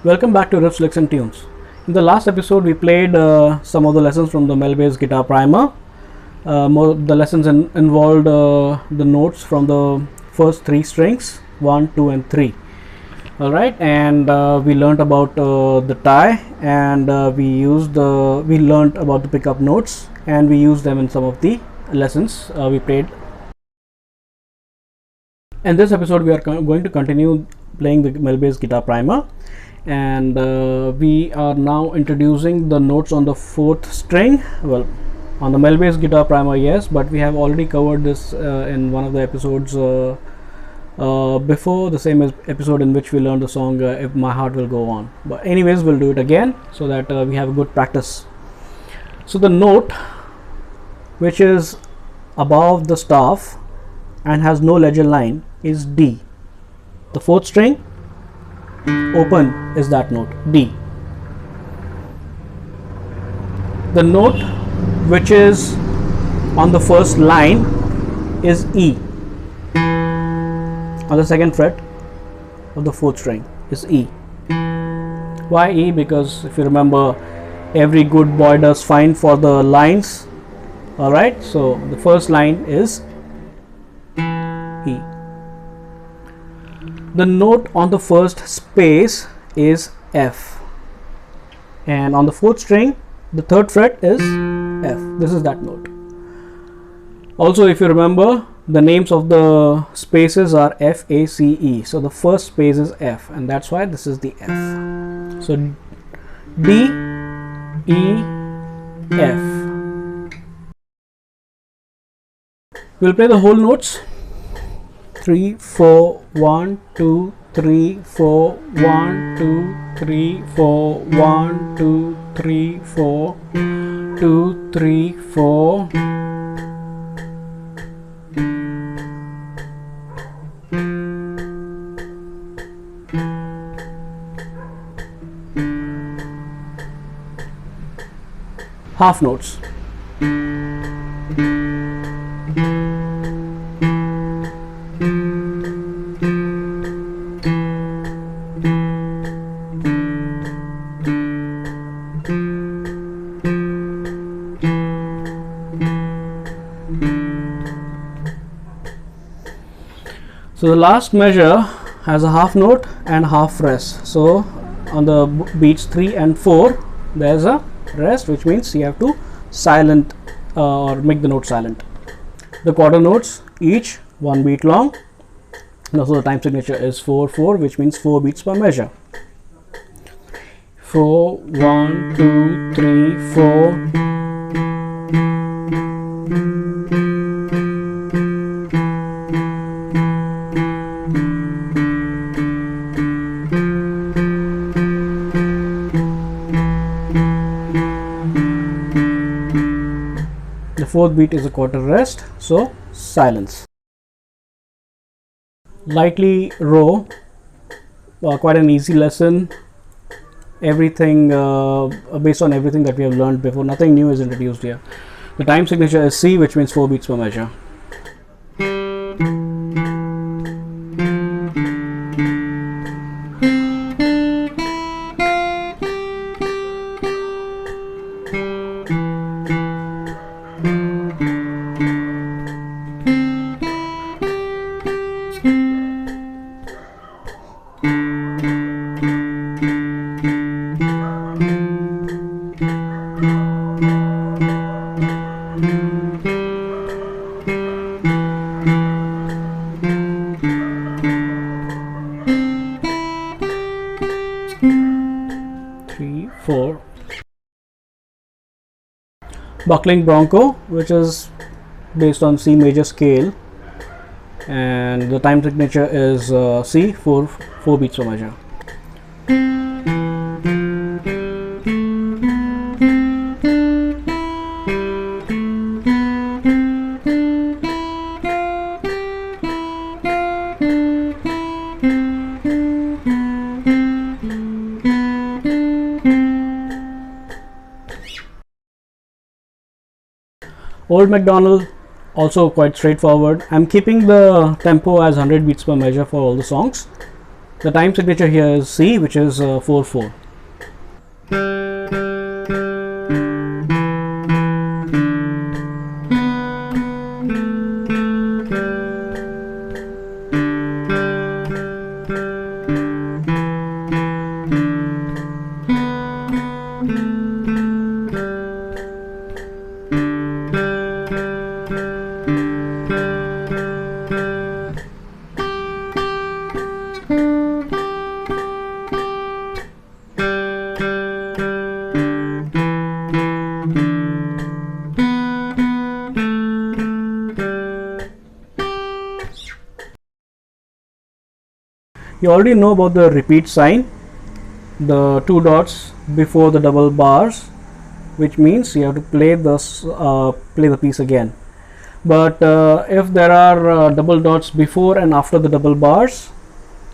Welcome back to Riffs, Licks and Tunes. In the last episode, we played some of the lessons from the Mel-based guitar primer. The lessons involved the notes from the first three strings, 1, 2 and 3. Alright, and we learnt about the tie, and we learnt about the pickup notes, and we used them in some of the lessons we played. In this episode, we are going to continue playing the Mel-based guitar primer, and we are now introducing the notes on the fourth string. Well, on the Mel-based guitar primer, yes, but we have already covered this in one of the episodes before, the same episode in which we learned the song If My Heart Will Go On. But anyways, we'll do it again so that we have a good practice. So the note which is above the staff and has no ledger line is D. The fourth string, open, is that note, D. The note which is on the first line is E. On the second fret of the fourth string is E. Why E? Because if you remember, every good boy does fine for the lines. Alright, so the first line is E. The note on the first space is F, and on the fourth string the third fret is F. This is that note. Also, if you remember, the names of the spaces are F, A, C, E. So the first space is F, and that's why this is the F. So D, E, F. We'll play the whole notes. 3, 4, 1, 2, 3, 4, 1, 2, 3, 4, 1, 2, 3, 4, 2, 3, 4. Half notes. So the last measure has a half note and half rest. So on the beats 3 and 4, there's a rest, which means you have to silent or make the note silent. The quarter notes, each 1 beat long. And also the time signature is 4/4, which means 4 beats per measure. 4, 1, 2, 3, 4. Fourth beat is a quarter rest, so silence. Lightly row, quite an easy lesson. Everything based on everything that we have learned before, nothing new is introduced here. The time signature is C, which means 4 beats per measure. Bucking Bronco, which is based on C major scale, and the time signature is C, 4 beats per measure. Old McDonald, also quite straightforward. I'm keeping the tempo as 100 beats per measure for all the songs. The time signature here is C, which is 4/4. You already know about the repeat sign, the two dots before the double bars, which means you have to play the piece again. But if there are double dots before and after the double bars,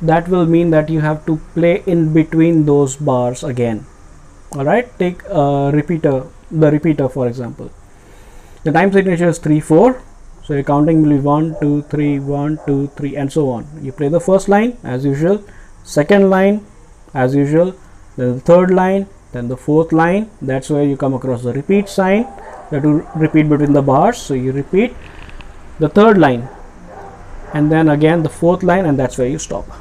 that will mean that you have to play in between those bars again. Alright, take the repeater for example. The time signature is 3/4. So your counting will be 1 2 3 1 2 3 and so on. You play the first line as usual, second line as usual, then the third line, then the fourth line. That's where you come across the repeat sign. You have to repeat between the bars. So you repeat the third line and then again the fourth line, and that's where you stop.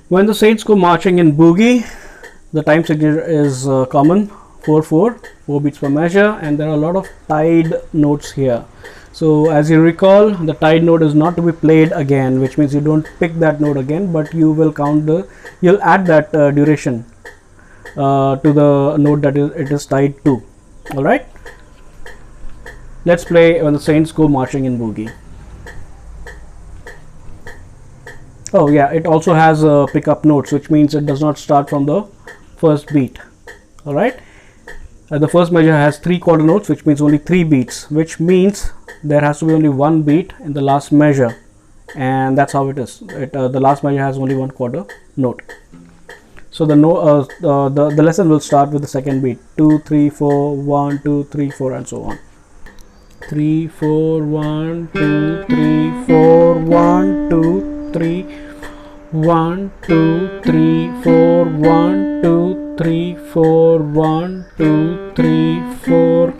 When the Saints go marching in Boogie, the time signature is common, 4/4, 4 beats per measure, and there are a lot of tied notes here. So as you recall, the tied note is not to be played again, which means you don't pick that note again, but you will you'll add that duration to the note that it is tied to. All right, let's play When the Saints Go Marching in Boogie. Oh yeah, it also has pickup notes, which means it does not start from the first beat. All right, the first measure has 3/4 notes, which means only 3 beats, which means there has to be only 1 beat in the last measure, and that's how it is. The last measure has only 1/4 note. So the lesson will start with the second beat, 2 3 4 1 2 3 4 and so on. 3 4 1 2 3 4 1 2 3 1 2 3 4 1 2 3 4 1 2 3 4.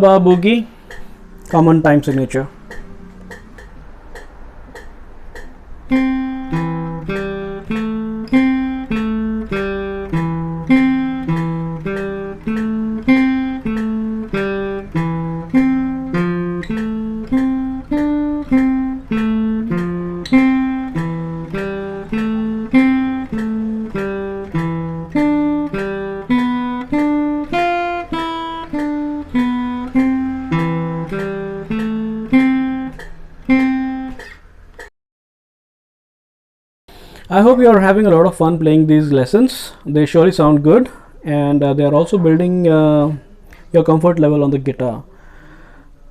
Bar Boogie, common time signature. I hope you are having a lot of fun playing these lessons. They surely sound good, and they are also building your comfort level on the guitar.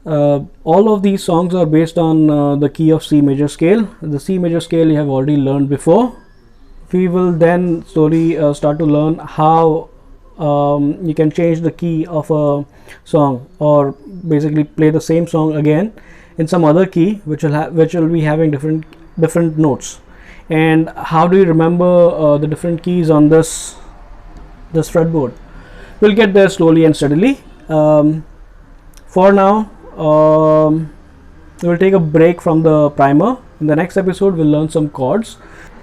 All of these songs are based on the key of C major scale. The C major scale you have already learned before. We will then slowly start to learn how you can change the key of a song, or basically play the same song again in some other key which will be having different notes. And how do you remember the different keys on this fretboard? We'll get there slowly and steadily. For now, we'll take a break from the primer. In the next episode, we'll learn some chords.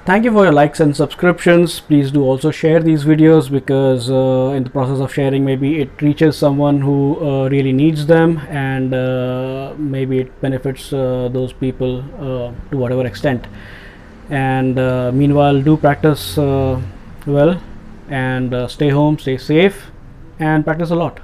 Thank you for your likes and subscriptions. Please do also share these videos, because in the process of sharing, maybe it reaches someone who really needs them, and maybe it benefits those people to whatever extent. And meanwhile, do practice well, and stay home, stay safe, and practice a lot.